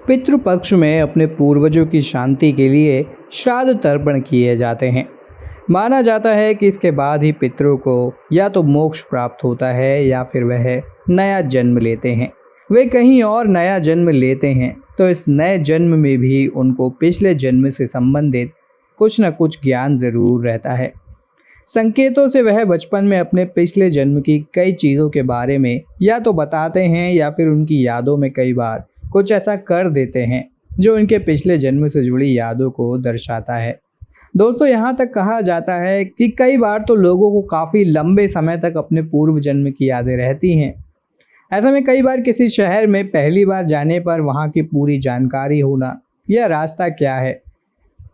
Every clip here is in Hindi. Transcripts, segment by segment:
पितृपक्ष में अपने पूर्वजों की शांति के लिए श्राद्ध तर्पण किए जाते हैं। माना जाता है कि इसके बाद ही पितरों को या तो मोक्ष प्राप्त होता है या फिर वह नया जन्म लेते हैं। वे कहीं और नया जन्म लेते हैं तो इस नए जन्म में भी उनको पिछले जन्म से संबंधित कुछ न कुछ ज्ञान ज़रूर रहता है। संकेतों से वह बचपन में अपने पिछले जन्म की कई चीज़ों के बारे में या तो बताते हैं या फिर उनकी यादों में कई बार कुछ ऐसा कर देते हैं जो उनके पिछले जन्म से जुड़ी यादों को दर्शाता है। दोस्तों, यहाँ तक कहा जाता है कि कई बार तो लोगों को काफ़ी लंबे समय तक अपने पूर्व जन्म की यादें रहती हैं। ऐसे में कई बार किसी शहर में पहली बार जाने पर वहाँ की पूरी जानकारी होना या रास्ता क्या है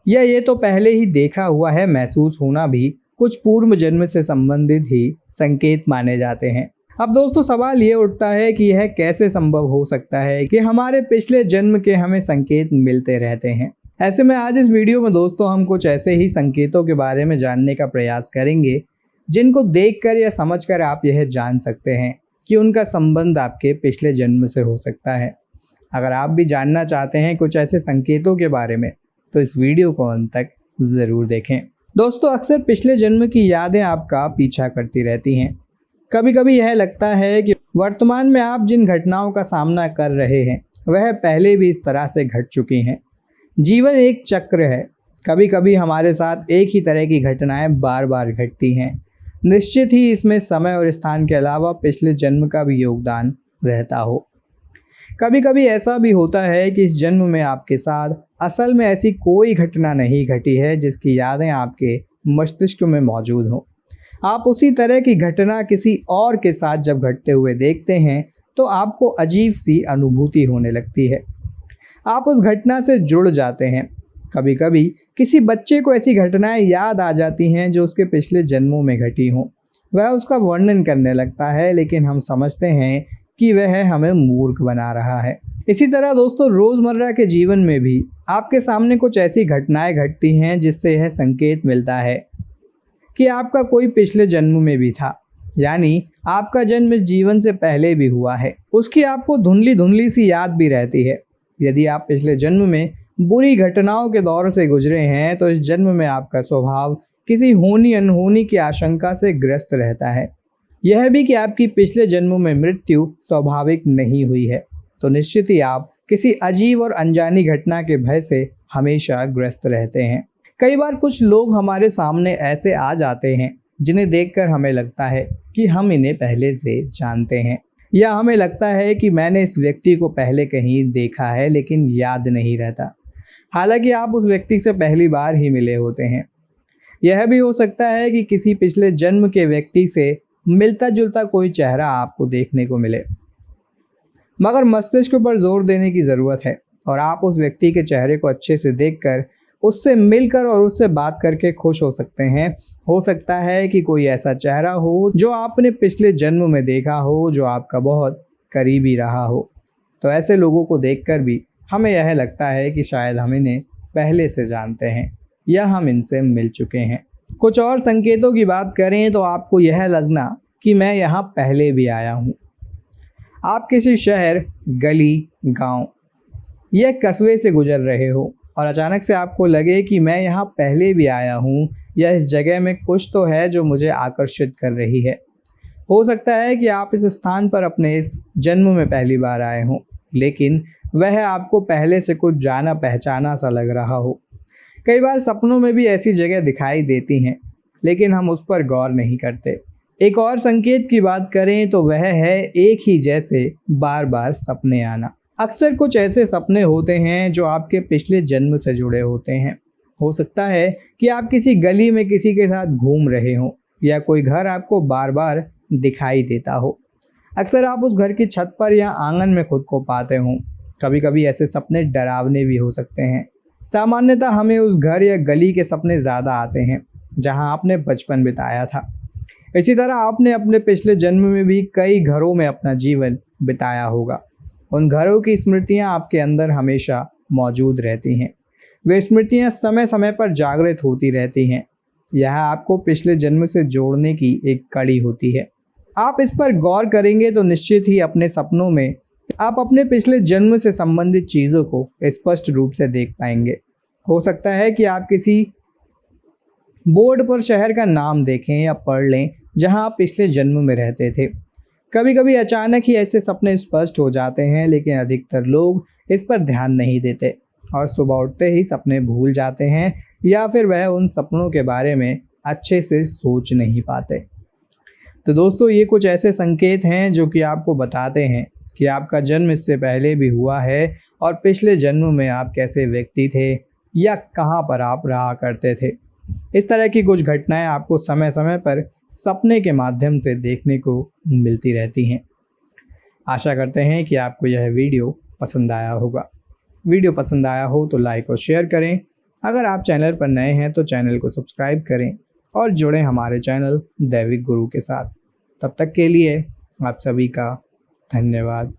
या ये तो पहले ही देखा हुआ है महसूस होना भी कुछ पूर्व जन्म से संबंधित ही संकेत माने जाते हैं। अब दोस्तों, सवाल ये उठता है कि यह कैसे संभव हो सकता है कि हमारे पिछले जन्म के हमें संकेत मिलते रहते हैं। ऐसे में आज इस वीडियो में दोस्तों हम कुछ ऐसे ही संकेतों के बारे में जानने का प्रयास करेंगे जिनको देखकर या समझकर आप यह जान सकते हैं कि उनका संबंध आपके पिछले जन्म से हो सकता है। अगर आप भी जानना चाहते हैं कुछ ऐसे संकेतों के बारे में तो इस वीडियो को अंत तक ज़रूर देखें। दोस्तों, अक्सर पिछले जन्म की यादें आपका पीछा करती रहती हैं। कभी कभी यह लगता है कि वर्तमान में आप जिन घटनाओं का सामना कर रहे हैं वह पहले भी इस तरह से घट चुकी हैं। जीवन एक चक्र है। कभी कभी हमारे साथ एक ही तरह की घटनाएं बार बार घटती हैं। निश्चित ही इसमें समय और स्थान के अलावा पिछले जन्म का भी योगदान रहता हो। कभी कभी ऐसा भी होता है कि इस जन्म में आपके साथ असल में ऐसी कोई घटना नहीं घटी है जिसकी यादें आपके मस्तिष्क में मौजूद हों। आप उसी तरह की घटना किसी और के साथ जब घटते हुए देखते हैं तो आपको अजीब सी अनुभूति होने लगती है। आप उस घटना से जुड़ जाते हैं। कभी कभी किसी बच्चे को ऐसी घटनाएं याद आ जाती हैं जो उसके पिछले जन्मों में घटी हों। वह उसका वर्णन करने लगता है, लेकिन हम समझते हैं कि वह हमें मूर्ख बना रहा है। इसी तरह दोस्तों, रोज़मर्रा के जीवन में भी आपके सामने कुछ ऐसी घटनाएं घटती हैं जिससे यह संकेत मिलता है कि आपका कोई पिछले जन्म में भी था, यानी आपका जन्म इस जीवन से पहले भी हुआ है। उसकी आपको धुंधली धुंधली सी याद भी रहती है। यदि आप पिछले जन्म में बुरी घटनाओं के दौर से गुजरे हैं तो इस जन्म में आपका स्वभाव किसी होनी अनहोनी की आशंका से ग्रस्त रहता है। यह भी कि आपकी पिछले जन्म में मृत्यु स्वाभाविक नहीं हुई है तो निश्चित ही आप किसी अजीब और अनजानी घटना के भय से हमेशा ग्रस्त रहते हैं। कई बार कुछ लोग हमारे सामने ऐसे आ जाते हैं जिन्हें देखकर हमें लगता है कि हम इन्हें पहले से जानते हैं, या हमें लगता है कि मैंने इस व्यक्ति को पहले कहीं देखा है लेकिन याद नहीं रहता। हालांकि आप उस व्यक्ति से पहली बार ही मिले होते हैं। यह भी हो सकता है कि किसी पिछले जन्म के व्यक्ति से मिलता जुलता कोई चेहरा आपको देखने को मिले, मगर मस्तिष्क पर जोर देने की ज़रूरत है और आप उस व्यक्ति के चेहरे को अच्छे से देखकर उससे मिलकर और उससे बात करके खुश हो सकते हैं। हो सकता है कि कोई ऐसा चेहरा हो जो आपने पिछले जन्म में देखा हो, जो आपका बहुत करीबी रहा हो। तो ऐसे लोगों को देखकर भी हमें यह लगता है कि शायद हम इन्हें पहले से जानते हैं या हम इनसे मिल चुके हैं। कुछ और संकेतों की बात करें तो आपको यह लगना कि मैं यहाँ पहले भी आया हूँ। आप किसी शहर, गली, गांव या कस्बे से गुजर रहे हो और अचानक से आपको लगे कि मैं यहाँ पहले भी आया हूँ या इस जगह में कुछ तो है जो मुझे आकर्षित कर रही है। हो सकता है कि आप इस स्थान पर अपने इस जन्म में पहली बार आए हों, लेकिन वह आपको पहले से कुछ जाना पहचाना सा लग रहा हो। कई बार सपनों में भी ऐसी जगह दिखाई देती हैं, लेकिन हम उस पर गौर नहीं करते। एक और संकेत की बात करें तो वह है एक ही जैसे बार बार सपने आना। अक्सर कुछ ऐसे सपने होते हैं जो आपके पिछले जन्म से जुड़े होते हैं। हो सकता है कि आप किसी गली में किसी के साथ घूम रहे हों या कोई घर आपको बार बार दिखाई देता हो। अक्सर आप उस घर की छत पर या आंगन में खुद को पाते हों। कभी कभी ऐसे सपने डरावने भी हो सकते हैं। सामान्यतः हमें उस घर या गली के सपने ज़्यादा आते हैं जहां आपने बचपन बिताया था। इसी तरह आपने अपने पिछले जन्म में भी कई घरों में अपना जीवन बिताया होगा। उन घरों की स्मृतियां आपके अंदर हमेशा मौजूद रहती हैं। वे स्मृतियां समय समय पर जागृत होती रहती हैं। यह आपको पिछले जन्म से जोड़ने की एक कड़ी होती है। आप इस पर गौर करेंगे तो निश्चित ही अपने सपनों में आप अपने पिछले जन्म से संबंधित चीज़ों को स्पष्ट रूप से देख पाएंगे। हो सकता है कि आप किसी बोर्ड पर शहर का नाम देखें या पढ़ लें जहां आप पिछले जन्म में रहते थे। कभी कभी अचानक ही ऐसे सपने स्पष्ट हो जाते हैं, लेकिन अधिकतर लोग इस पर ध्यान नहीं देते और सुबह उठते ही सपने भूल जाते हैं या फिर वह उन सपनों के बारे में अच्छे से सोच नहीं पाते। तो दोस्तों, ये कुछ ऐसे संकेत हैं जो कि आपको बताते हैं कि आपका जन्म इससे पहले भी हुआ है और पिछले जन्म में आप कैसे व्यक्ति थे या कहाँ पर आप रहा करते थे। इस तरह की कुछ घटनाएं आपको समय समय पर सपने के माध्यम से देखने को मिलती रहती हैं। आशा करते हैं कि आपको यह वीडियो पसंद आया होगा। वीडियो पसंद आया हो तो लाइक और शेयर करें। अगर आप चैनल पर नए हैं तो चैनल को सब्सक्राइब करें और जुड़ें हमारे चैनल दैविक गुरु के साथ। तब तक के लिए आप सभी का धन्यवाद।